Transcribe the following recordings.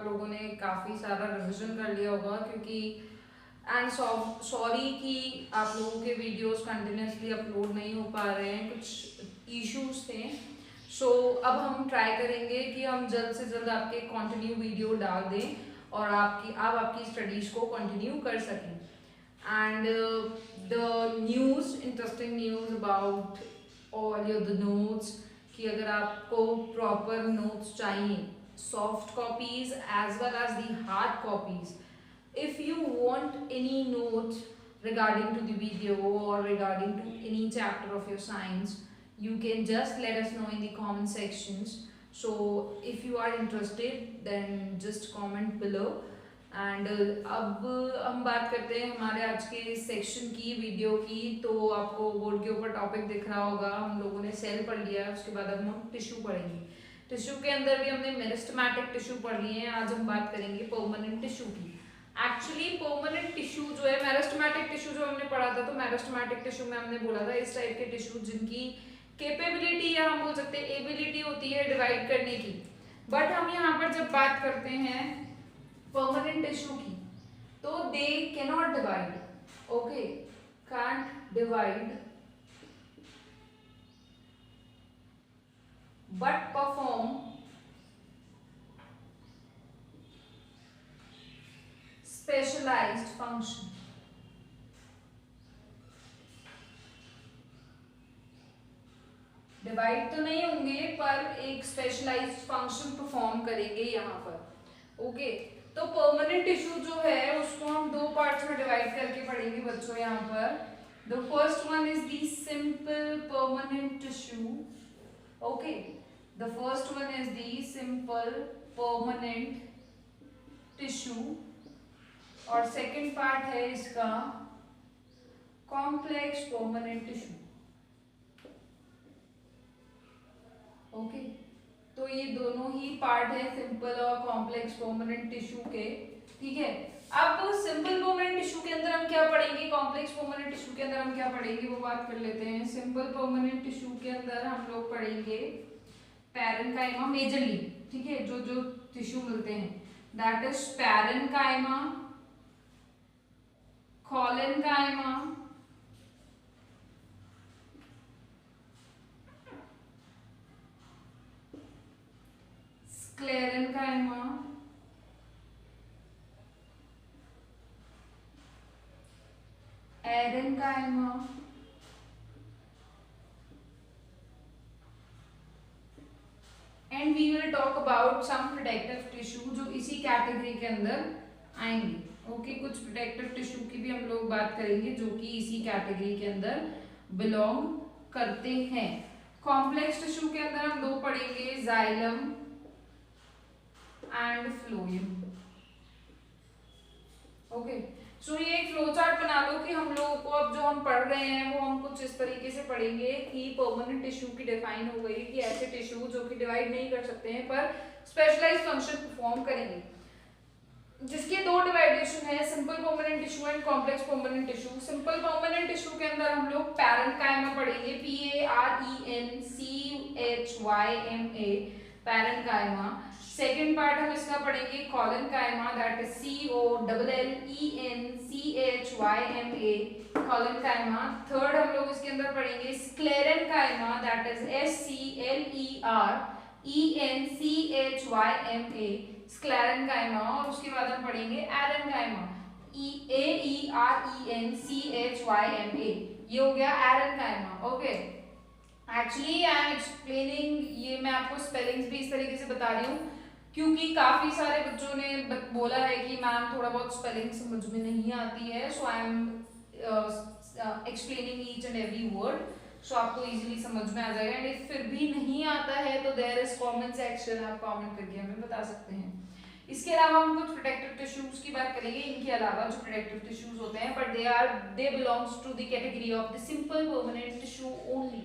आप लोगों ने काफ़ी सारा रिविजन कर लिया होगा, क्योंकि एंड सॉरी कि आप लोगों के वीडियोस कंटिन्यूसली अपलोड नहीं हो पा रहे हैं, कुछ इश्यूज थे। सो अब हम ट्राई करेंगे कि हम जल्द से जल्द आपके कंटिन्यू वीडियो डाल दें और आप आपकी स्टडीज को कंटिन्यू कर सकें। And the news, interesting news about all your the notes, कि अगर आपको प्रॉपर नोट्स चाहिए, soft copies as well as the hard copies, if you want any notes regarding to the video or regarding to any chapter of your science, you can just let us know in the comment sections. So if you are interested, then just comment below. And अब हम बात करते हैं हमारे आज के section की, video की। तो आपको बोर्ड के ऊपर टॉपिक दिख रहा होगा, हम लोगों ने सेल पढ़ लिया है, उसके बाद अब हम टिश्यू पढ़ेंगे। टिश्यू के अंदर भी हमने मेरिस्टेमेटिक टिश्यू पढ़ लिए हैं, आज हम बात करेंगे परमानेंट टिश्यू की। एक्चुअली परमानेंट टिश्यू जो है, मेरिस्टेमेटिक टिश्यू जो हमने पढ़ा था, तो मेरिस्टेमेटिक टिश्यू में हमने बोला था इस टाइप के टिश्यू जिनकी कैपेबिलिटी या हम बोल सकते हैं एबिलिटी होती है डिवाइड करने की। बट हम यहाँ पर जब बात करते हैं परमानेंट टिश्यू की, तो they cannot divide, okay, can't divide but perform specialised function. Divide तो नहीं होंगे पर एक स्पेशलाइज्ड फंक्शन परफॉर्म करेंगे यहाँ पर, ओके। तो परमानेंट टिश्यू जो है उसको हम दो पार्ट्स में डिवाइड करके पढ़ेंगे बच्चों यहाँ पर। The first one is the simple permanent tissue, okay. The first one is the simple permanent tissue, और सेकेंड पार्ट है इसका कॉम्प्लेक्स परमानेंट टिश्यू, ओके। तो ये दोनों ही पार्ट है सिंपल और कॉम्प्लेक्स परमानेंट टिश्यू के, ठीक है। अब सिंपल परमानेंट टिश्यू के अंदर हम क्या पढ़ेंगे, कॉम्प्लेक्स परमानेंट टिश्यू के अंदर हम क्या पढ़ेंगे वो बात कर लेते हैं। सिंपल परमानेंट टिश्यू के अंदर हम लोग पढ़ेंगे पैरेन्काइमा मेजरली, ठीक है। जो जो टिश्यू मिलते हैं that is parenchyma, collenchyma, sclerenchyma, aerenchyma, and we will talk about some protective tissue जो इसी कैटेगरी के अंदर आएंगे, ओके। कुछ प्रोटेक्टिव टिश्यू की भी हम लोग बात करेंगे जो कि इसी कैटेगरी के अंदर बिलोंग करते हैं। कॉम्प्लेक्स टिश्यू के अंदर हम दो पढ़ेंगे, जाइलम एंड फ्लोएम, ओके। सो ये एक फ्लो चार्ट बना लो कि हम लोगों को अब जो हम पढ़ रहे हैं वो हम कुछ इस तरीके से पढ़ेंगे कि परमानेंट टिश्यू की डिफाइन हो गई कि ऐसे टिश्यू जो कि डिवाइड नहीं कर सकते हैं पर स्पेशलाइज्ड फंक्शन परफॉर्म करेंगे, जिसके दो डिवाइडेशन है, simple permanent tissue and complex permanent tissue. Simple permanent tissue के अंदर हम लोग पैरेन्काइमा पढ़ेंगे, PARENCHYMA, पैरेन्काइमा। सेकेंड पार्ट हम इसका पढ़ेंगे collenchyma, that is COLLENCHYMA, collenchyma. Third हम लोग इसके अंदर पढ़ेंगे sclerenchyma, that is SCLERENCHYMA, sclerenchyma. और उसके बाद हम पढ़ेंगे एरेन्काइमा, AERENCHYMA, ये हो गया एरेन्काइमा, okay. Actually I am explaining, ये मैं आपको स्पेलिंग्स भी इस तरीके से बता रही हूँ क्योंकि काफी सारे बच्चों ने बोला है कि मैम थोड़ा बहुत स्पेलिंग समझ में नहीं आती है, so I am explaining each and every word, so आपको इजीली समझ में आ जाएगा। एंड इफ फिर भी नहीं आता है तो देयर इज कमेंट सेक्शन, आप कमेंट करके हमें बता सकते हैं। इसके अलावा हम कुछ प्रोटेक्टिव टिश्यूज की बात करेंगे, इनके अलावा जो प्रोटेक्टिव टिश्यूज होते हैं but they belongs to the category of the simple permanent tissue only,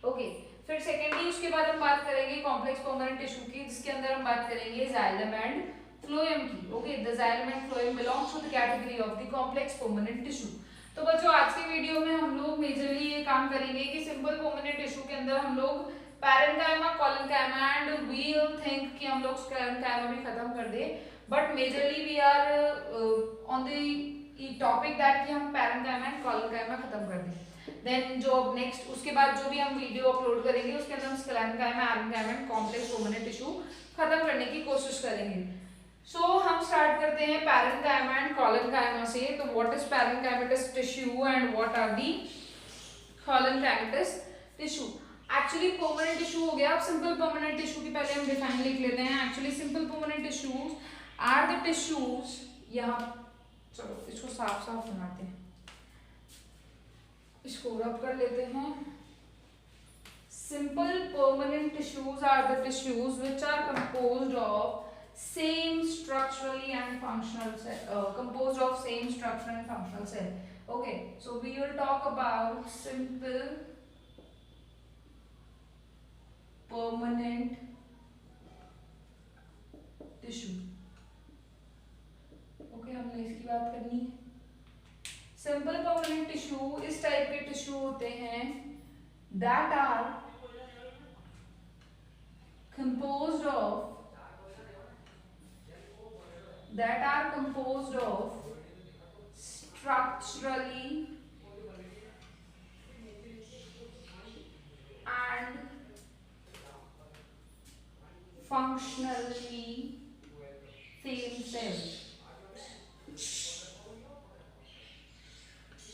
okay. फिर सेकेंडली उसके बाद हम बात करेंगे कॉम्प्लेक्स परमानेंट टिश्यू की, जिसके अंदर हम बात करेंगे जाइलम एंड फ्लोएम की, okay. The xylem and phloem belongs to the category of the complex permanent tissue. तो बच्चों आज के वीडियो में हम लोग मेजरली ये काम करेंगे कि सिंपल परमानेंट टिश्यू के अंदर हम लोग parenchyma, collenchyma and we will think कि हम लोग स्क्लेरेन्काइमा भी खत्म कर दे, but majorly we are on the topic that कि हम पैरेन्काइमा एंड कोलेनकाइमा खत्म कर दें। देन जो नेक्स्ट उसके बाद जो भी हम वीडियो अपलोड करेंगे उसके अंदर हम sclerenchyma, एरेन्काइमा and complex permanent tissue खत्म करने की कोशिश करेंगे। सो हम स्टार्ट करते हैं पैरेन्काइमा एंड कोलेनकाइमा से। तो what is parenchymatous tissue and what are the collenchymatous tissue. Actually permanent tissue हो गया। अब सिंपल परमानेंट टिश्यू की पहले हम डिफाइन लिख लेते हैं। Actually simple permanent tissues are the tissues, यहाँ चलो इसको साफ साफ बनाते हैं, इसको रब कर लेते हैं। Simple permanent tissues are the tissues which are composed of same structurally and functional cell, composed of same structural and functional cell. Okay, so we will talk about simple permanent tissue. Okay, हमने इसकी बात करनी है। Simple permanent tissue इस type के tissue होते हैं that are composed of structurally and functionally same cell।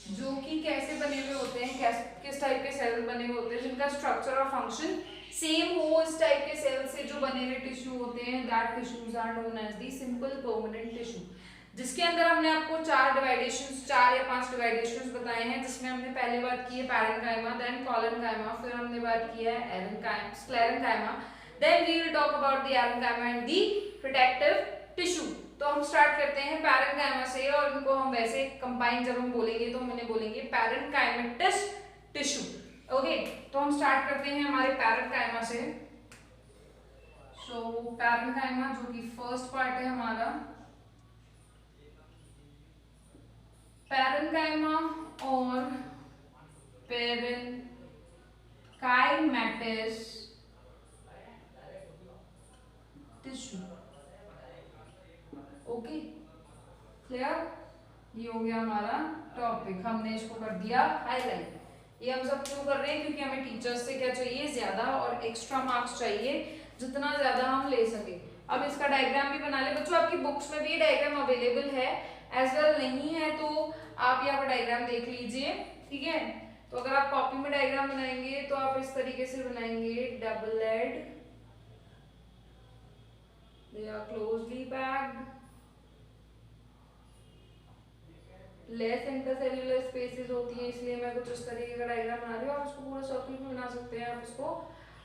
जो कि कैसे बने हुए होते हैं, किस टाइप के सेल बने हुए होते हैं जिनका स्ट्रक्चर और फंक्शन सेम हो। इस टाइप के सेल से जो बने हुए टिश्यू होते हैं that tissues are known as the simple permanent tissue, जिसके अंदर हमने आपको 4 या 5 डिवाइडेशंस बताए हैं। जिसमें हमने पहले बात की है पैरेन्काइमा, देन कोलेनकाइमा, फिर हमने बात की है aerenchyma, sclerenchyma, then we will talk about the aerenchyma and the protective tissue. तो हम स्टार्ट करते हैं पैरेन्काइमा से, और इनको हम वैसे कंबाइन जब हम बोलेंगे तो हम इन्हें बोलेंगे पैरेन्काइमेटस टिश्यू। ओके, तो हम स्टार्ट करते हैं हमारे पैरेन्काइमा से। सो पैरेन्काइमा जो कि फर्स्ट पार्ट है हमारा, पैरेन्काइमा और पैरेन्काइमेटस टिश्यू। Okay, clear? ये हो गया हमारा टॉपिक, हमने इसको कर दिया हाईलाइट। ये हम सब क्यों कर रहे हैं? क्योंकि हमें टीचर्स से क्या चाहिए, ज्यादा और एक्स्ट्रा मार्क्स चाहिए, जितना ज्यादा हम ले सके। अब इसका डायग्राम भी बना ले बच्चों, आपकी बुक्स में भी डायग्राम अवेलेबल है, एज वेल नहीं है तो आप यहाँ पर डायग्राम देख लीजिए, ठीक है। तो अगर आप कॉपी में डायग्राम बनाएंगे तो आप इस तरीके से बनाएंगे, double add, they are closely packed, less intercellular spaces होती है, इसलिए मैं कुछ इस तरीके का डायग्राम बना रही हूँ। आप इसको पूरा सर्कल भी बना सकते हैं, आप इसको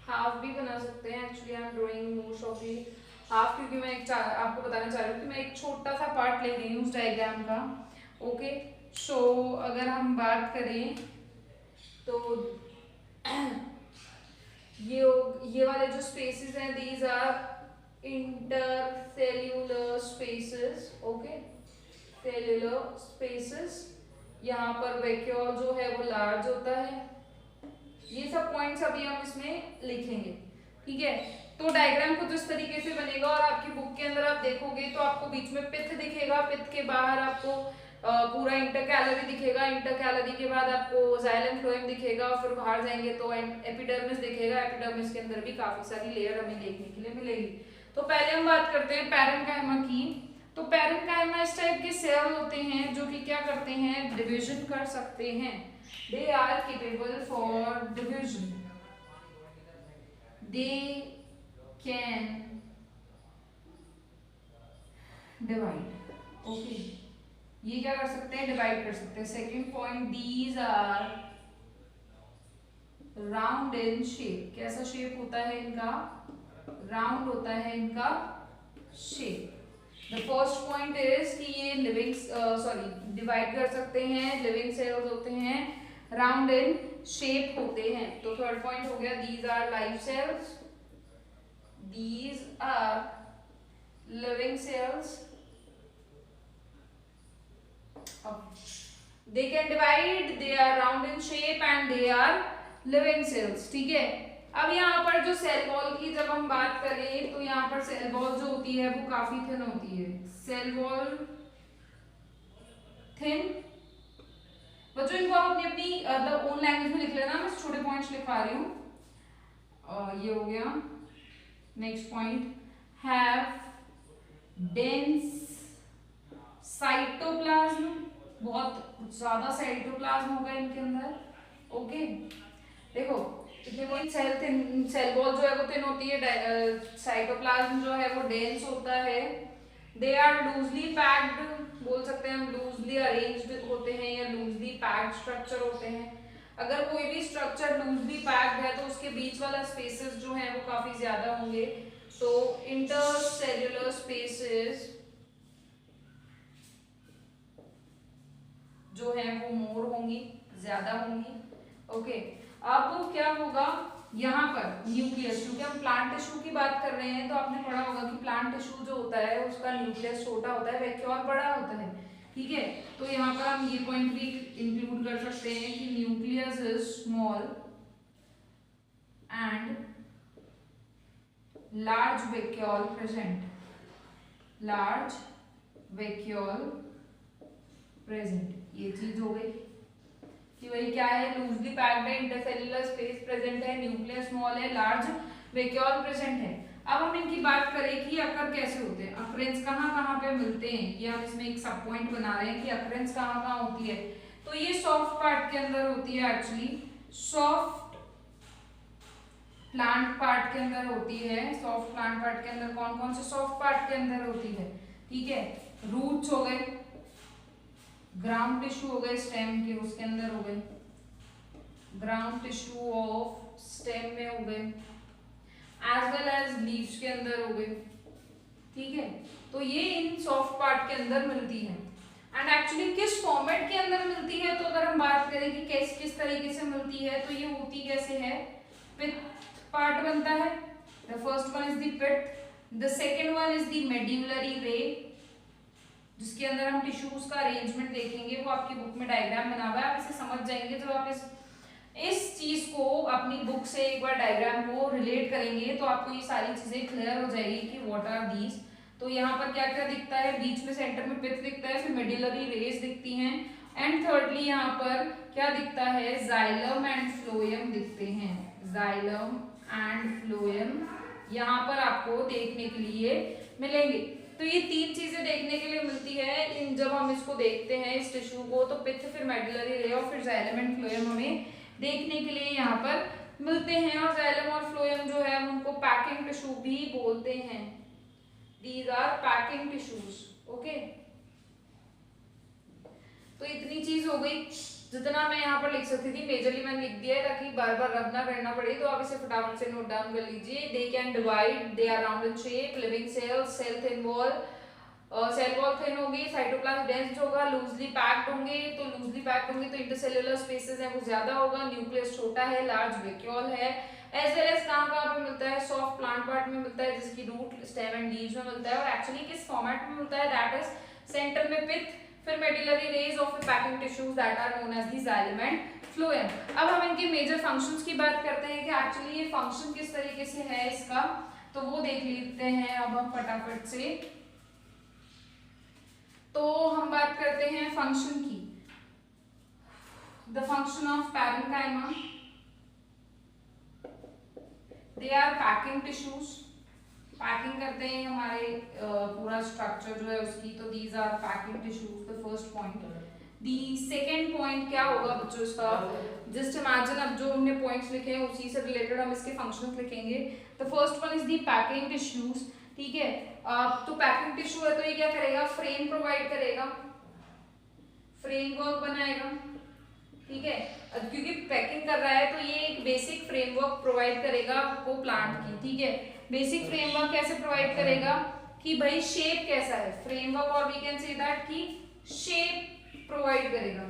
हाफ भी बना सकते हैं। Actually I am drawing most of the half, क्योंकि मैं आपको बताना चाह रही हूँ कि मैं एक छोटा सा पार्ट ले रही हूँ उस डायग्राम का। ओके, सो अगर हम बात करें तो ये वाले जो स्पेसेस हैं, these are intercellular spaces. Okay, cellular spaces. यहाँ पर वैक्यूल जो है वो लार्ज होता है। ये सब पॉइंट्स अभी हम इसमें लिखेंगे, ठीक है। तो डायग्राम कुछ इस तरीके से बनेगा, और आपकी बुक के अंदर आप देखोगे तो आपको बीच में पित्त दिखेगा, पित्त के बाहर आपको पूरा इंटरकैलरी दिखेगा, इंटरकैलरी के बाद आपको जाइलम फ्लोएम दिखेगा, और फिर बाहर जाएंगे तो एपिडर्मिस दिखेगा। एपिडर्मिस के अंदर भी काफी सारी लेयर हमें देखने के लिए मिलेगी। तो पहले हम बात करते हैं पैरेन्काइमा की। तो पैरेन्काइमा इस टाइप के सेल होते हैं जो कि क्या करते हैं, डिवीजन कर सकते हैं। They are capable for division, they can divide. Okay, ये क्या कर सकते हैं, डिवाइड कर सकते हैं। Second point, these are round in shape. कैसा शेप होता है इनका, राउंड होता है इनका shape. The first point is कि ये डिवाइड कर सकते हैं, लिविंग सेल्स होते हैं, राउंड इन शेप होते हैं। तो थर्ड पॉइंट हो गया, these are live cells, these are living cells, they can divide, they are round in shape and they are living cells, ठीक है। अब यहाँ पर जो सेल वॉल की जब हम बात करें तो यहाँ पर सेल वॉल जो होती है वो काफी थिन होती है। सेल वॉल थिन, बच्चों इनको आप अपनी अपनी ओन लैंग्वेज में लिख लेना, मैं छोटे पॉइंट्स लिखवा रही हूँ। ये हो गया। Next point, have dense cytoplasm, बहुत ज्यादा साइटोप्लाज्म होगा इनके अंदर। ओके, देखो कितने पॉइंट, सेल वॉल जो है वो थिन होती है, साइटोप्लाज्म जो है वो डेंस होता है, दे आर लूजली पैक्ड, बोल सकते हैं हम लूजली अरेंज्ड होते हैं या लूजली पैक्ड स्ट्रक्चर होते हैं। अगर कोई भी स्ट्रक्चर लूजली पैक्ड है तो उसके बीच वाला स्पेसेस जो है वो काफी ज्यादा होंगे, तो इंटरसेल्युलर स्पेसेस जो है वो मोर होंगी, ज्यादा होंगी। ओके, अब क्या होगा यहाँ पर न्यूक्लियस, क्योंकि हम प्लांट टिश्यू की बात कर रहे हैं तो आपने पढ़ा होगा कि प्लांट टिश्यू जो होता है उसका न्यूक्लियस छोटा होता है, वैक्यूल बड़ा होता है। ठीक है, तो यहाँ पर हम ये पॉइंट भी इंक्लूड कर सकते हैं कि nucleus is small and large vacuole present, large vacuole present. ये चीज हो गई कि वही क्या है, लूजली पैक्ड है, इंटरसेल्युलर स्पेस प्रेजेंट है, न्यूक्लियस स्मॉल है, लार्ज वैक्यूल प्रेजेंट है। अब हम इनकी बात करें कि अकर कैसे होते हैं, अकरेंस कहाँ पे मिलते हैं, ये हम इसमें एक सब पॉइंट बना रहे हैं कि अकरेंस कहाँ होती है। तो ये सॉफ्ट पार्ट के अंदर होती है, एक्चुअली सॉफ्ट प्लांट पार्ट के अंदर होती है। सॉफ्ट प्लांट पार्ट के अंदर कौन कौन से सॉफ्ट पार्ट के अंदर होती है, ठीक है, रूट्स हो गए, ग्राउंड टिश्यू हो गए स्टेम के, उसके अंदर हो गए, ग्राउंड टिश्यू ऑफ स्टेम में हो गए, एज वेल एज लीव्स के अंदर हो गए। ठीक है, तो ये इन सॉफ्ट पार्ट के अंदर मिलती है। एंड एक्चुअली किस फॉर्मेट के अंदर मिलती है, तो अगर हम बात करें कि किस तरीके से मिलती है, तो ये होती कैसे है, पिथ पार्ट बनता है, the first one is the pith, the second one is the medullary ray, जिसके अंदर हम टिश्यूज का अरेंजमेंट देखेंगे, वो आपकी बुक में डायग्राम बना हुआ है, आप इसे समझ जाएंगे। जब आप इस चीज को अपनी बुक से एक बार डायग्राम को रिलेट करेंगे तो आपको ये सारी चीजें क्लियर हो जाएगी कि व्हाट आर दीज। तो यहाँ पर क्या क्या दिखता है, बीच में सेंटर में पिथ दिखता है, फिर मेडुलरी रेज दिखती हैं, एंड थर्डली यहाँ पर क्या दिखता है, जाइलम एंड फ्लोएम दिखते हैं, जाइलम एंड फ्लोएम यहाँ पर आपको देखने के लिए मिलेंगे। तो ये तीन चीजें देखने के लिए मिलती है जब हम इसको देखते हैं इस टिश्यू को, तो पिथ, फिर मेडुलरी रे और फिर जाइलम एंड फ्लोएम हमें देखने के लिए यहाँ पर मिलते हैं। और जाइलम और फ्लोएम जो है उनको पैकिंग टिश्यू भी बोलते हैं, these are packing tissues. Okay, तो इतनी चीज हो गई जितना मैं यहाँ पर लिख सकती थी, मेजरली मैंने लिख दिया है ताकि बार बार रब ना करना पड़े, तो आप इसे फटाफट से नोट डाउन कर लीजिए। They can divide, they are round in shape, living cells, cell thin wall, cell wall thin होगी, साइटोप्लाज्म डेंस होगा, लूजली पैक्ड होंगे, तो लूजली पैक्ड होंगे तो इंटरसेल्युलर स्पेसेस है वो ज्यादा होगा, न्यूक्लियस छोटा है, लार्ज वैक्यूल है, एज वेल एज कहाँ पे मिलता है, सॉफ्ट प्लांट पार्ट में मिलता है, जिसकी रूट, स्टेम एंड लीव्स में मिलता है। और एक्चुअली किस फॉर्मेट में मिलता है, दैट इज सेंटर में पिथ, फिर मेडुलरी रेज और फिर packing tissues that are known as the xylem and phloem. अब हम इनके मेजर फंक्शंस की बात करते हैं कि एक्चुअली ये फंक्शन किस तरीके से है इसका, तो वो देख लेते हैं अब हम फटाफट से। तो हम बात करते हैं फंक्शन की, the function of parenchyma, they are packing tissues, packing करते हैं हमारे पूरा स्ट्रक्चर जो है उसकी, तो these are packing tissues, the first point. The second point क्या होगा बच्चों इसका, जस्ट इमेजिन अब जो हमने पॉइंट्स लिखे हैं उसी से रिलेटेड हम इसके फंक्शंस लिखेंगे। The first one is the packing tissues, ठीक है, तो पैकिंग टिश्यू है तो ये क्या करेगा, फ्रेम प्रोवाइड करेगा, फ्रेमवर्क बनाएगा, ठीक है, क्योंकि पैकिंग कर रहा है तो ये एक बेसिक फ्रेमवर्क प्रोवाइड करेगा आपको प्लांट की, ठीक है। बेसिक फ्रेमवर्क कैसे प्रोवाइड करेगा कि भाई शेप कैसा है, फ्रेमवर्क, और वी कैन से दैट कि शेप प्रोवाइड करेगा।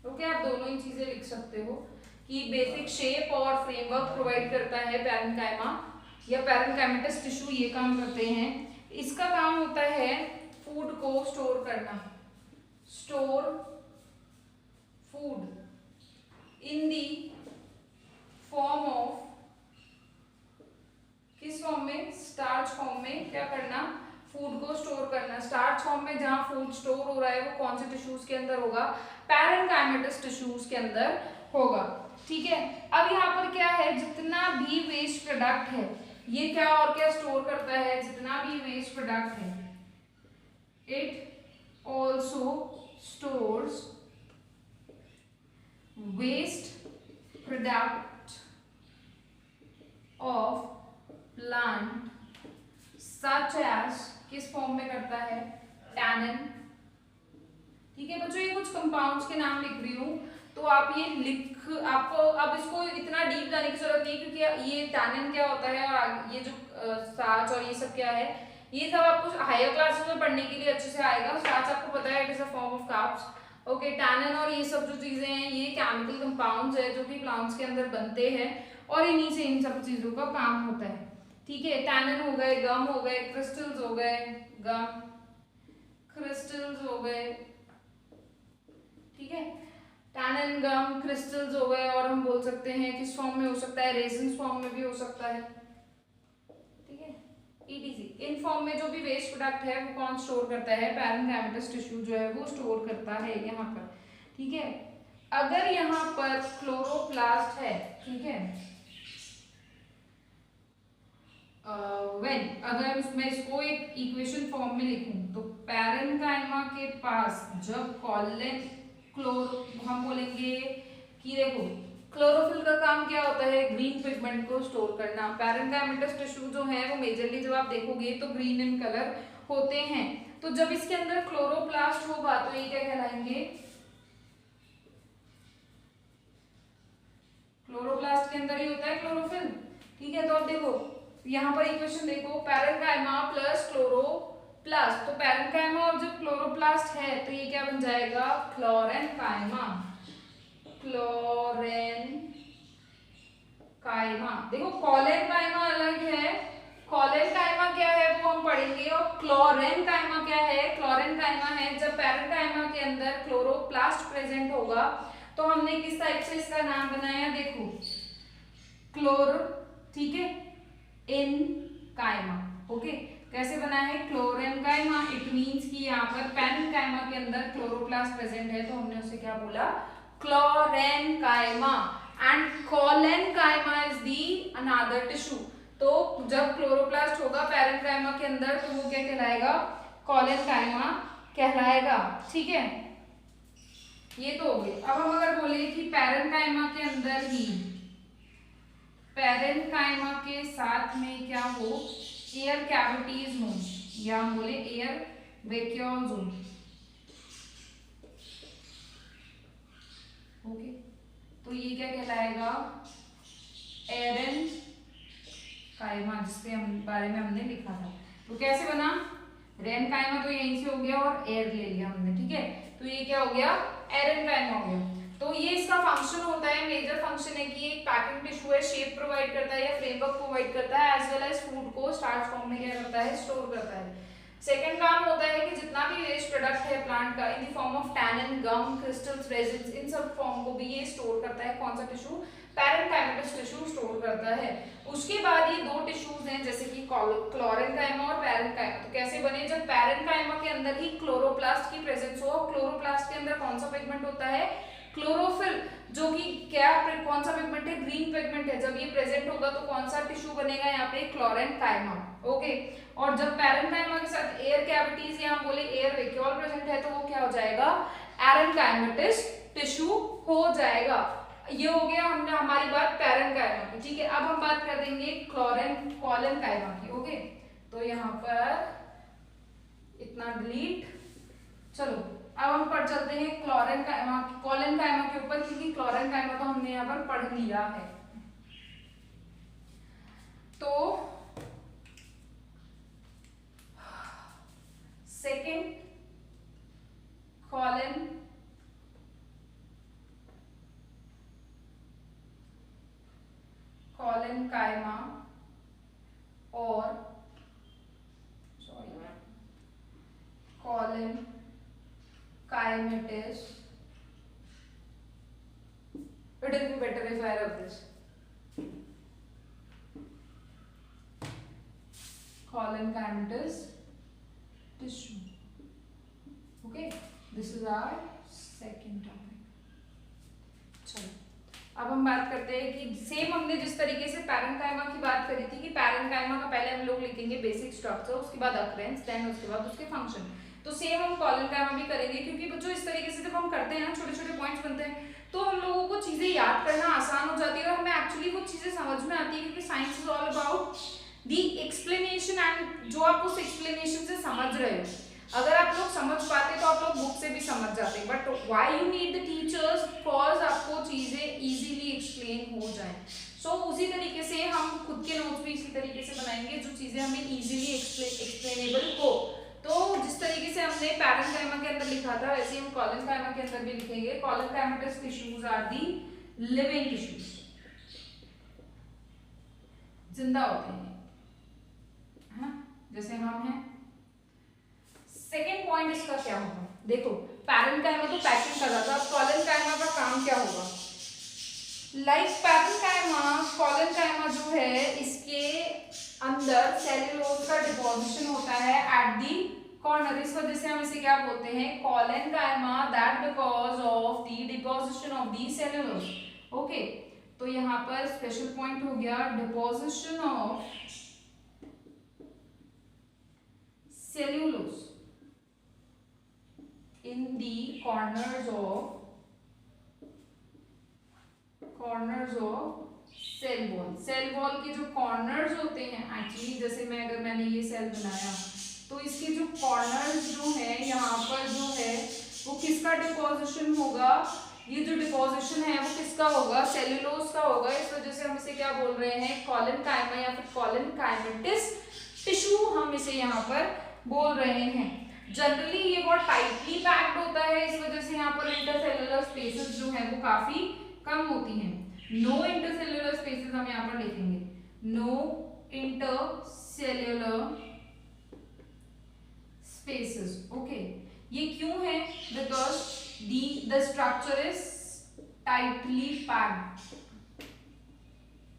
ओके, आप दोनों ही चीजें लिख सकते हो कि बेसिक शेप और फ्रेमवर्क प्रोवाइड करता है पैरेन्काइमा या पैरेन्काइमेटस टिश्यू, ये काम करते हैं। इसका काम होता है फूड को स्टोर करना, store food in the form में जहां फूड स्टोर हो रहा है वो कौन से टिश्यूज के अंदर होगा, पैरेन्काइमेटस टिश्यूज के अंदर होगा। ठीक है, अब यहाँ पर क्या है, जितना भी वेस्ट प्रोडक्ट है ये क्या और क्या स्टोर करता है, जितना भी वेस्ट प्रोडक्ट है it also stores waste product of plant such as, किस फॉर्म में करता है, टैनिन। ठीक है बच्चों, ये कुछ कंपाउंड्स के नाम लिख रही हूँ तो आप ये आपको अब इसको इतना डीप जाने की जरूरत नहीं, क्योंकि ये टैनिन क्या होता है और ये जो स्टार्च और ये सब क्या है, ये सब आपको हायर क्लासेस में पढ़ने के लिए अच्छे से आएगा। स्टार्च आपको पता है it is a form of carbs. Okay, tannin और ये सब जो चीजें हैं ये केमिकल कंपाउंड्स है जो कि प्लांट्स के अंदर बनते हैं और इन्हीं से इन सब चीजों का काम होता है। ठीक है, टैनिन हो गए, गम हो गए, क्रिस्टल्स हो गए, गम क्रिस्टल्स हो गए। ठीक है, टैनिन गम क्रिस्टल्स हो गए, और हम बोल सकते हैं किस फॉर्म में हो सकता है, रेजिन फॉर्म में भी हो सकता है। ठीक है, ईटीसी इन फॉर्म में जो भी वेस्ट प्रोडक्ट है वो कौन स्टोर करता है, पैरेन्काइमेटस टिश्यू जो है वो स्टोर करता है यहाँ पर। ठीक है, अगर यहाँ पर क्लोरोप्लास्ट है, ठीक है, अगर मैं इसको एक इक्वेशन फॉर्म में लिखूं तो पैरेन्काइमा के पास जब हम बोलेंगे कि देखो क्लोरोफिल का काम क्या होता है, ग्रीन पिगमेंट को स्टोर करना। पैरेन्काइमेटस टिश्यू जो है वो मेजरली जब आप देखोगे तो ग्रीन इन कलर होते हैं। तो जब इसके अंदर क्लोरोप्लास्ट होगा तो ये क्या कहलाएंगे, क्लोरोप्लास्ट के अंदर ही होता है क्लोरोफिल। ठीक है, तो अब देखो यहाँ पर इक्वेशन देखो, पैरेन्काइमा प्लस क्लोरोप्लास्ट, तो पैरेन्काइमा और जब क्लोरोप्लास्ट है तो ये क्या बन जाएगा, क्लोरेन्काइमा। क्लोरेन्काइमा, देखो कॉलेन्काइमा अलग है, कॉलेन्काइमा क्या है वो हम पढ़ेंगे, और क्लोरेन्काइमा क्या है, क्लोरेन्काइमा है जब पैरेन्काइमा के अंदर क्लोरोप्लास्ट प्रेजेंट होगा। तो हमने किस टाइप से इसका नाम बनाया, देखो क्लोर, ठीक है, एनकाइमा। ओके, कैसे बना है, क्लोरेन्काइमा, इट मींस कि यहाँ पर पैरेन्काइमा के अंदर क्लोरोप्लास्ट प्रेजेंट है तो हमने उसे क्या बोला, chlorenchyma. And collenchyma is the another tissue. तो जब क्लोरोप्लास्ट होगा पैरेन्काइमा के अंदर तो वो क्या कहलाएगा, कॉलेन्काइमा कहलाएगा। ठीक है, ये तो हो गई। अब हम अगर बोले कि पैरेन्काइमा के अंदर ही, पैरेन्काइमा के साथ में क्या हो, एयर कैविटीज हो, या हम बोले एयर वैक्यूल्स हो। ओके, तो ये क्या कहलाएगा, एरेन्काइमा, जिसके बारे में हमने लिखा था। तो कैसे बना, रेनकाइमा तो यहीं से हो गया और एयर ले लिया हमने। ठीक है, तो ये क्या हो गया, एरेन्काइमा हो गया। तो ये इसका फंक्शन होता है, मेजर फंक्शन है कि एक पैकिंग टिश्यू है, शेप प्रोवाइड करता है या फ्रेमवर्क प्रोवाइड करता है, एज वेल एज फूड को स्टार्च फॉर्म में क्या करता है, स्टोर करता है। सेकंड काम होता है कि जितना भी वेस्ट प्रोडक्ट है प्लांट का in the form of tannin, gum, crystals, resins, इन सब फॉर्म को भी ये स्टोर करता है। कौन सा टिश्यू, पैरेन्काइमेटस टिश्यू स्टोर करता है। उसके बाद ये दो टिश्यूज हैं जैसे कि क्लोरेन्काइमा और पैरेन्काइमा। तो कैसे बने, जब पैरेन्काइमा के अंदर ही क्लोरोप्लास्ट की प्रेजेंस हो, क्लोरोप्लास्ट के अंदर कौन सा पिगमेंट होता है, क्लोरोफिल, जो कि क्या कौन सा पिगमेंट है, ग्रीन पिगमेंट है। जब ये प्रेजेंट होगा तो कौन सा टिश्यू बनेगा यहाँ पे, क्लोरेन्काइमा। ओके, और जब पैरेन्काइमा के साथ एयर कैविटीज या हम बोले एयर वैक्यूल प्रेजेंट है तो वो क्या हो जाएगा, एरेन्काइमेटस टिश्यू हो जाएगा। ये हो गया हमने हमारी बात पैरेन्काइमा की। ठीक है, अब हम बात कर देंगे कॉलेन्काइमा की। ओके, तो यहाँ पर इतना डिलीट, चलो अब हम पढ़ चलते हैं कॉलेन्काइमा के ऊपर, क्योंकि क्लोरेन्काइमा तो हमने यहाँ पर पढ़ लिया है। तो सेकेंड कॉलेन्काइमा और collenchymatous, it will be better if I write this, collenchymatous tissue. Okay, this is our second topic. चलो अब हम बात करते हैं कि सेम हमने जिस तरीके से पैरेन्काइमा की बात करी थी कि पैरेन्काइमा का पहले हम लोग लिखेंगे बेसिक स्ट्रक्चर, उसके बाद अकरेंस, देन उसके बाद उसके फंक्शन। तो सेम हम कॉलेनकाइमा भी करेंगे, क्योंकि बच्चों इस तरीके से जब हम करते हैं ना, छोटे छोटे पॉइंट्स बनते हैं, तो हम लोगों को चीजें याद करना आसान हो जाती है और हमें एक्चुअली वो चीजें समझ में आती है, क्योंकि science is all about the explanation and जो आप उस एक्सप्लेनेशन से समझ रहे हो, अगर आप लोग समझ पाते तो आप लोग बुक से भी समझ जाते, but why you need the teachers, because आपको चीजें इजीली एक्सप्लेन हो जाए। सो उसी तरीके से हम खुद के नोट्स भी इसी तरीके से बनाएंगे जो चीजें हमें इजीली एक्सप्लेनेबल हो। तो जिस तरीके से हमने पैरेन्काइमा के अंदर लिखा था वैसे हम कॉलेनकाइमा के अंदर भी लिखेंगे। Collenchymatous tissues are the living tissues, जिंदा होते हैं, है ना, जैसे हम हैं। सेकेंड पॉइंट इसका क्या होगा, देखो पैरेन्काइमा तो पैकिंग कर रहा था, अब कॉलेनकाइमा का काम क्या होगा। लाइक पैरेन्काइमा, कॉलेनकाइमा जो है इसके अंदर सेल्यूलोज का डिपोजिशन होता है एट दी कॉर्नर, इस वजह से हम इसे क्या बोलते हैं, collenchyma, that because of the deposition of the cellulose. Okay, तो यहाँ पर स्पेशल पॉइंट हो गया deposition of cellulose in the corners of cell wall. Cell wall के जो कॉर्नर्स होते हैं, एक्चुअली जैसे मैंने ये सेल बनाया तो इसके जो कॉर्नर्स जो है यहाँ पर जो है वो किसका डिपोजिशन होगा, ये जो डिपोजिशन है वो किसका होगा, सेल्यूलोज का होगा। इस वजह से हम इसे क्या बोल रहे हैं, कॉलेनकाइमा या फिर कॉलेनकाइमेटिस टिश्यू हम इसे यहाँ पर बोल रहे हैं। जनरली ये बहुत टाइटली पैक्ड होता है, इस वजह से यहाँ पर इंटरसेल्युलर स्पेसेस जो है वो काफी कम होती हैं। नो इंटरसेल्युलर स्पेसेस हम यहाँ पर लिखेंगे, नो इंटरसेल्युलर स्पेसेस। ओके, ये क्यों है, because the structure is tightly packed,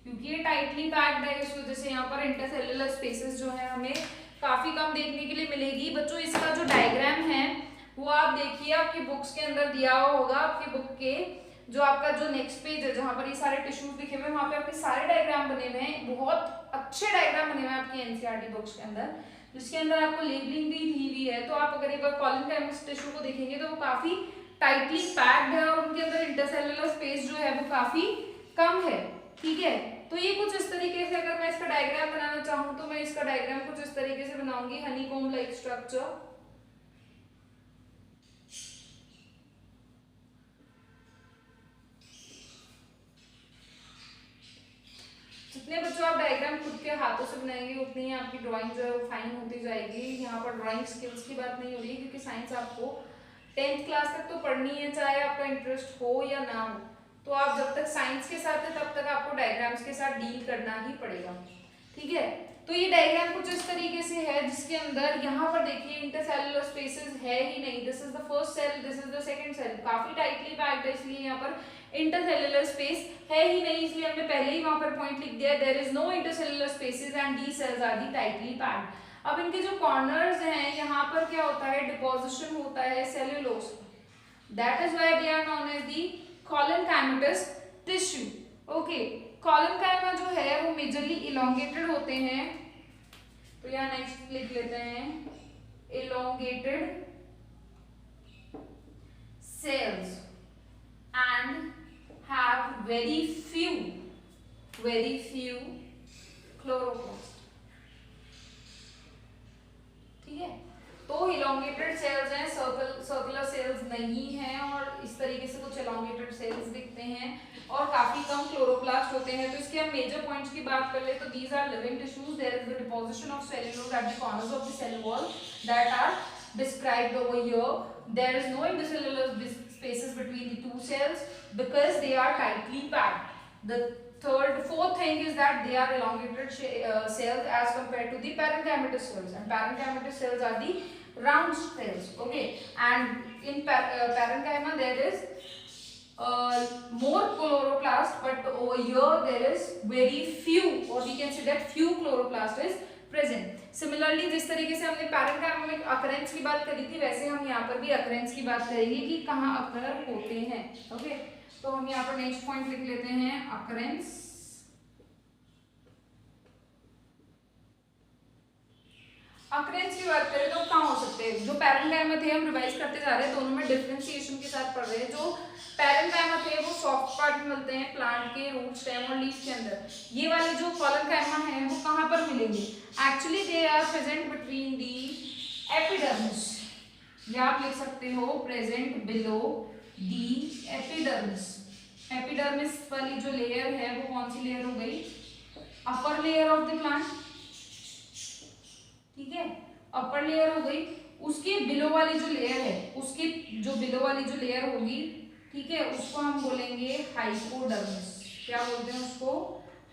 क्योंकि ये टाइटली पैक्ड है इस वजह से यहाँ पर इंटरसेल्युलर स्पेसेस जो है हमें काफी कम देखने के लिए मिलेगी। बच्चों इसका जो डायग्राम है वो आप देखिए, आपकी बुक्स के अंदर दिया हुआ होगा, आपकी बुक के जो आपका जो नेक्स्ट पेज है जहां पर ये सारे टिश्यूज लिखे हुए हैं, वहां पे आपके सारे डायग्राम बने हुए हैं, बहुत अच्छे डायग्राम बने हुए हैं आपकी एनसीईआरटी बुक्स के अंदर, जिसके अंदर आपको लेबलिंग भी दी हुई है। तो आप अगर एक बार कॉलेनकाइमेटिस टिश्यू को देखेंगे तो वो काफी टाइटली पैक्ड है और उनके अंदर इंटरसेल्युलर स्पेस जो है वो काफी कम है। ठीक है, तो ये कुछ इस तरीके से, अगर मैं इसका डायग्राम बनाना चाहूँ तो मैं इसका डायग्राम कुछ इस तरीके से बनाऊंगी, हनीकॉम्ब लाइक स्ट्रक्चर। जितने बच्चों आप डायग्राम खुद के हाथों से बनाएंगे उतनी ही आपकी ड्राइंग जो है वो फाइन होती जाएगी। यहाँ पर ड्राइंग स्किल्स की बात नहीं हो रही, क्योंकि साइंस आपको 10th क्लास तक तो पढ़नी है, चाहे आपका इंटरेस्ट हो या ना हो। तो आप जब तक साइंस के साथ है तब तक आपको डायग्राम्स के साथ डील करना ही पड़ेगा। ठीक है, तो ये डायग्राम कुछ इस तरीके से है, जिसके अंदर यहाँ पर देखिए इंटरसेल्युलर स्पेसेस है ही नहीं। This is the first cell, this is the second cell, काफी टाइटली पैक्ड है, इसलिए यहाँ पर इंटरसेल्युलर स्पेस है ही नहीं, इसलिए हमने पहले ही वहां पर पॉइंट लिख दिया, there is no intercellular spaces and the cells are the tightly packed. अब इनके जो कॉर्नर्स हैं यहाँ पर क्या होता है, डिपोजिशन होता है cellulose, that is why they are known as the collenchymatous tissue. Okay, collenchyma जो है वो मेजरली इलोंगेटेड होते हैं, तो यहाँ नेक्स्ट लिख लेते हैं elongated cells and have very few chloroplast. ठीक है, तो इलोंगेटेड सेल्स हैं, सर्कुलर सेल्स नहीं हैं, और इस तरीके से कुछ इलोंगेटेड सेल्स दिखते हैं और काफी कम क्लोरोप्लास्ट होते हैं। तो इसके हम मेजर पॉइंट्स की बात कर ले तो these are living tissues, there is the deposition of cellulose at the corners of the cell wall that are described over here. There is no intercellular spaces between the two cells because they are tightly packed. The fourth thing is that they are elongated cells as compared to the parenchymatous cells, and parenchymatous cells are the round cells. Okay, and in parenchyma there is more chloroplast, but over here there is very few, or we can say that few chloroplast is present. Similarly जिस तरीके से हमने parenchyma में occurrence की बात करी थी, वैसे हम यहाँ पर भी अकरेंस की बात करेंगे कि कहाँ अकर होते हैं। ओके, तो हम यहाँ पर नेक्स्ट पॉइंट लिख लेते हैं अकरेंस। अकरेंस की बात करें तो कहाँ हो सकते हैं, जो पैरेंकाइमा थे हम रिवाइज करते जा रहे हैं, दोनों में डिफरेंशिएशन के साथ पढ़ रहे हैं। जो पैरेंकाइमा थे वो सॉफ्ट पार्ट में मिलते हैं प्लांट के रूट, स्टेम और लीफ के अंदर। ये वाले जो कॉलनकाइमा हैं वो कहाँ पर मिलेंगे, actually they are present between the epidermis, या आप लिख सकते हो present below the epidermis. Epidermis वाली जो लेयर है वो कौन सी लेयर हो गई, upper layer of the plant, ठीक है, अपर लेयर हो गई। उसके बिलो वाली जो लेयर है, उसके जो बिलो वाली जो लेयर होगी, ठीक है, उसको हम बोलेंगे हाइपोडर्मिस। क्या बोलते हैं उसको,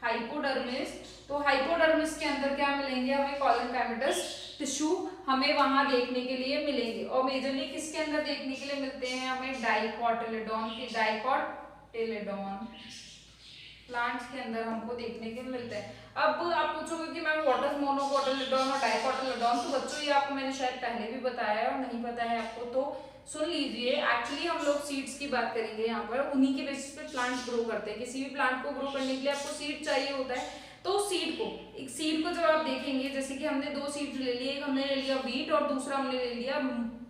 हाइपोडर्मिस। तो हाइपोडर्मिस के अंदर क्या मिलेंगे हमें, कॉलनकाइमेटस टिश्यू हमें वहां देखने के लिए मिलेंगे। और मेजरली किसके अंदर देखने के लिए मिलते हैं हमें, डाइकोटिलेडोन के, डाइकोटिलेडोन प्लांट्स के अंदर हमको देखने के मिलता है। अब आप पूछोगे कि मैम व्हाट इज मोनोकोटिलेडोन और डाइकोटिलेडोन, तो बच्चों ये आपको मैंने शायद पहले भी बताया है और नहीं पता है आपको तो सुन लीजिए। एक्चुअली हम लोग सीड्स की बात करेंगे यहाँ पर, उन्हीं के बेसिस पे प्लांट ग्रो करते हैं। किसी भी प्लांट को ग्रो करने के लिए आपको सीड चाहिए होता है, तो एक सीड को जब आप देखेंगे, जैसे कि हमने दो सीड्स ले लिए, एक हमने ले लिया व्हीट और दूसरा हमने ले लिया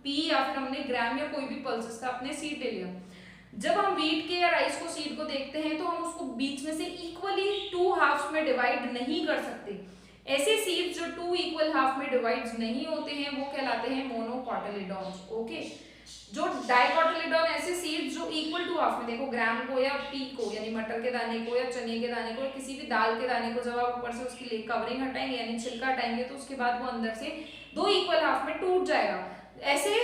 पी, या फिर हमने ग्राम या कोई भी पल्सेस का अपने सीड ले लिया। जब हम व्हीट के या राइस को सीड को देखते हैं तो हम उसको बीच में से इक्वली टू हाफ्स में डिवाइड नहीं कर सकते। ऐसे सीड जो टू इक्वल हाफ में डिवाइड नहीं होते हैं वो कहलाते हैं मोनोकोटिलेडोन्स। ओके, जो डाइकोटिलेडोन ऐसे सीड्स जो इक्वल टू हाफ में, देखो ग्राम को या पी को यानी मटर के दाने को या चने के दाने को या किसी भी दाल के दाने को जब आप ऊपर से उसकी कवरिंग हटाएंगे यानी छिलका हटाएंगे तो उसके बाद वो अंदर से दो इक्वल हाफ में टूट जाएगा। ऐसे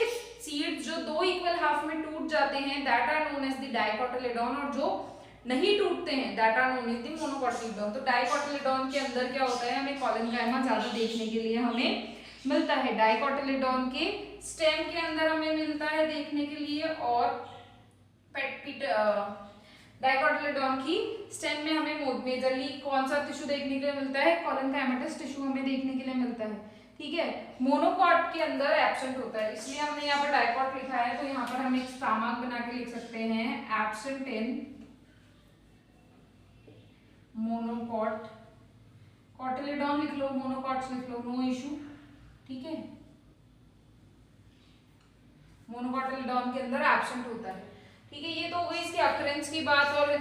सीड्स जो दो इक्वल हाफ में टूट जाते हैं that are known as the dicotyledon, और जो नहीं टूटते हैं that are known as the monocotyledon. तो डाइकोटिलेडोन के अंदर क्या होता है, हमें कॉलनकाइमा ज्यादा देखने के लिए हमें मिलता है। डाइकोटिलेडोन के स्टेम के अंदर हमें मिलता है देखने के लिए, और डाइकोटिलेडोन की स्टेम में हमें मेजरली कौन सा टिश्यू देखने के लिए मिलता है, कॉलनकाइमेटस टिश्यू हमें देखने के लिए मिलता है। ठीक है, मोनोकॉट के अंदर एब्सेंट होता है, इसलिए हमने यहाँ पर डाइकोट लिखा है, तो यहाँ पर हम एक सामाक बना के लिख सकते हैं एब्सेंट इन मोनोकॉट। कॉटिलेडोन लिख लो, मोनोकॉट्स लिख लो, नो इशू। ठीक है, मोनोकोटिलेडोन के अंदर एब्सेंट होता है। ठीक है, ये तो हो गई इसकी अकरेंस की बात और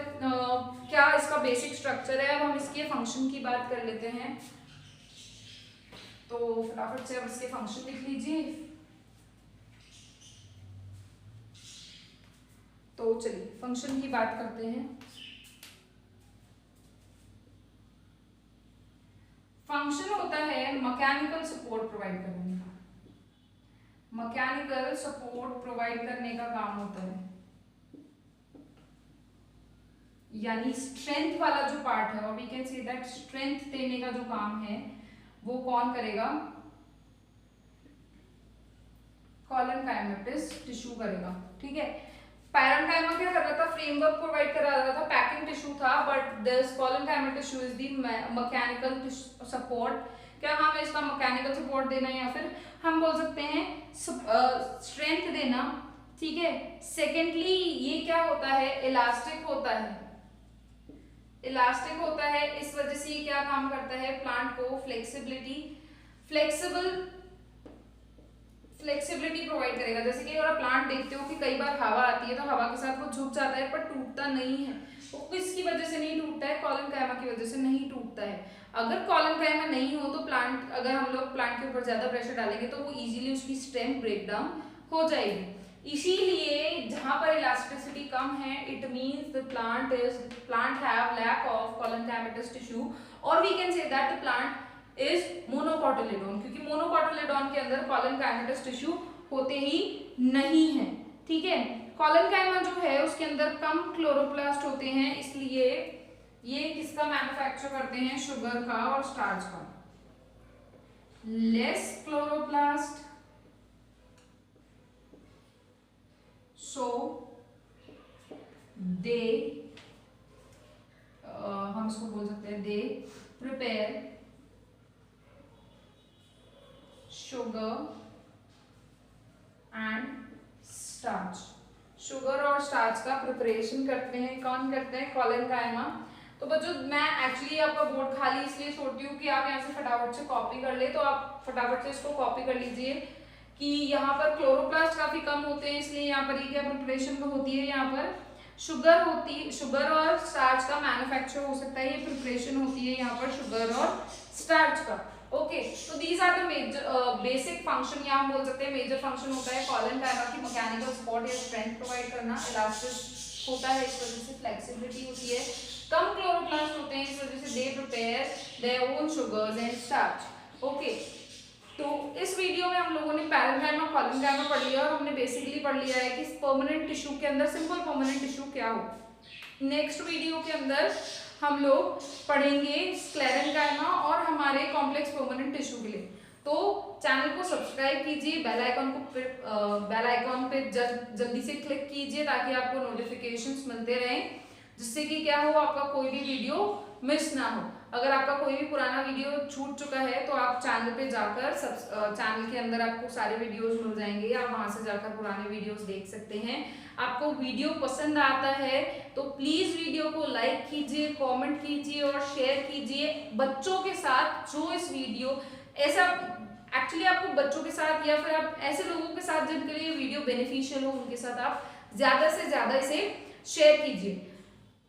क्या इसका बेसिक स्ट्रक्चर है। अब हम इसके फंक्शन की बात कर लेते हैं, तो फटाफट से अब इसके फंक्शन लिख लीजिए। तो चलिए फंक्शन की बात करते हैं। फंक्शन होता है मैकेनिकल सपोर्ट प्रोवाइड करने का, मैकेनिकल सपोर्ट प्रोवाइड करने का काम होता है, यानी स्ट्रेंथ वाला जो पार्ट है, और we can say that strength देने का जो काम है वो कौन करेगा, कॉलनकाइमेटस टिश्यू करेगा। ठीक है, पैरेंकाइमा क्या कर रहा था, फ्रेमवर्क प्रोवाइड करा रहा था, पैकिंग टिश्यू था, but this collenchymatous tissue is the mechanical support. क्या हमें इसका मैकेनिकल सपोर्ट देना है या फिर हम बोल सकते हैं स्ट्रेंथ देना। ठीक है, सेकेंडली ये क्या होता है, इलास्टिक होता है, इलास्टिक होता है, इस वजह से ये क्या काम करता है, प्लांट को फ्लेक्सिबिलिटी प्रोवाइड करेगा। जैसे कि अगर आप प्लांट देखते हो कि कई बार हवा आती है तो हवा के साथ वो झुक जाता है पर टूटता नहीं है, वो किसकी वजह से नहीं टूटता है, कॉलनकाइमा की वजह से नहीं टूटता है। अगर कॉलनकाइमा नहीं हो तो प्लांट, अगर हम लोग प्लांट के ऊपर ज्यादा प्रेशर डालेंगे तो वो इजीली उसकी स्टेम ब्रेक डाउन हो जाएगी। इसीलिए जहां पर इलास्टिसिटी कम है, it means the plant have lack of collenchymatous tissue, और we can say that the plant is monocotyledon, क्योंकि मोनोकोटिलेडोन के अंदर कॉलनकाइमेटस टिश्यू होते ही नहीं है। ठीक है, कॉलनकाइमा जो है उसके अंदर कम क्लोरोप्लास्ट होते हैं, इसलिए ये किसका मैन्युफैक्चर करते हैं, शुगर का और स्टार्च का। लेस क्लोरोप्लास्ट, सो दे हम इसको बोल सकते हैं they prepare sugar and starch. Sugar और स्टार्च का प्रिपरेशन करते हैं, कौन करते हैं? कॉलिन कायमा। तो बच्चों मैं एक्चुअली आपका बोर्ड खाली इसलिए छोड़ती हूँ कि आप यहाँ से फटाफट से कॉपी कर ले, तो आप फटाफट से इसको कॉपी कर लीजिए कि यहाँ पर क्लोरोप्लास्ट काफी कम होते हैं, इसलिए यहाँ पर ये क्या प्रिपरेशन होती है, यहाँ पर शुगर और स्टार्च का मैन्युफैक्चर हो सकता है, ये प्रिपरेशन होती है यहाँ पर शुगर और स्टार्च का। ओके, तो these are the major basic function, या हम बोल सकते हैं मेजर फंक्शन होता है कॉलिन कायमा की मैकेनिकल सपोर्ट या स्ट्रेंथ प्रोवाइड करना, इलास्टिक होता है इस वजह से, फ्लेक्सिबिलिटी होती है, कम क्लोरोप्लास्ट होते हैं इस वजह से they prepare their own sugars and starch. Okay, तो इस वीडियो में हम लोगों ने पैरेन्काइमा कॉलिन कायमा पढ़ लिया और हमने बेसिकली पढ़ लिया है कि परमानेंट टिश्यू के अंदर सिंपल परमानेंट टिश्यू क्या हो। नेक्स्ट वीडियो के अंदर हम लोग पढ़ेंगे स्क्लेरेन्काइमा और हमारे कॉम्प्लेक्स परमानेंट टिश्यू के लिए। तो चैनल को सब्सक्राइब कीजिए, बेल आइकॉन पे जल्दी से क्लिक कीजिए ताकि आपको नोटिफिकेशंस मिलते रहें, जिससे कि क्या हो, आपका कोई भी वीडियो मिस ना हो। अगर आपका कोई भी पुराना वीडियो छूट चुका है तो आप चैनल पे जाकर चैनल के अंदर आपको सारे वीडियोस मिल जाएंगे, आप वहां से जाकर पुराने वीडियोस देख सकते हैं। आपको वीडियो पसंद आता है तो प्लीज वीडियो को लाइक कीजिए, कमेंट कीजिए और शेयर कीजिए बच्चों के साथ, जो इस वीडियो ऐसा एक्चुअली आपको बच्चों के साथ या फिर आप ऐसे लोगों के साथ जिनके लिए वीडियो बेनिफिशियल हो, उनके साथ आप ज्यादा से ज्यादा इसे शेयर कीजिए।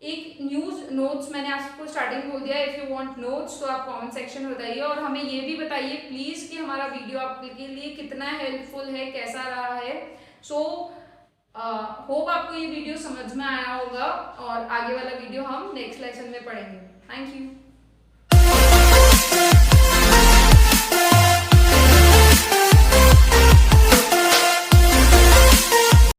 एक न्यूज नोट्स मैंने आपको स्टार्टिंग बोल दिया, इफ यू वांट नोट्स तो आप कमेंट सेक्शन में बताइए और हमें ये भी बताइए प्लीज कि हमारा वीडियो आपके लिए कितना हेल्पफुल है, कैसा रहा है। सो होप आपको ये वीडियो समझ में आया होगा और आगे वाला वीडियो हम नेक्स्ट लेसन में पढ़ेंगे। Thank you.